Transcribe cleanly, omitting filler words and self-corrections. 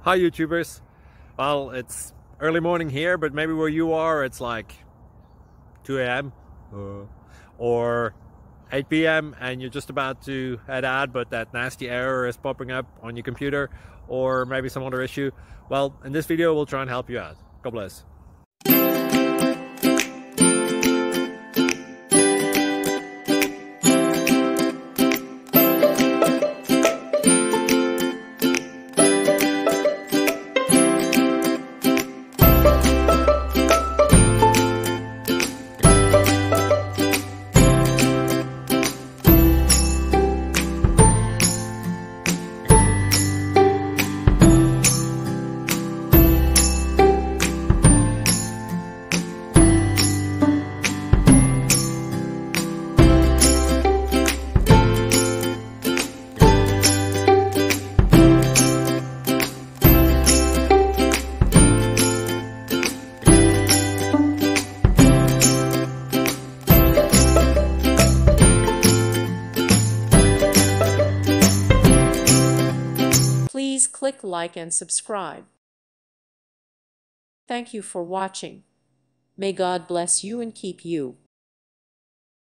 Hi YouTubers. Well, it's early morning here, but maybe where you are it's like 2 a.m. or 8 p.m. and you're just about to head out, but that nasty error is popping up on your computer, or maybe some other issue. Well, in this video we'll try and help you out. God bless. Please click like and subscribe. Thank you for watching. May God bless you and keep you.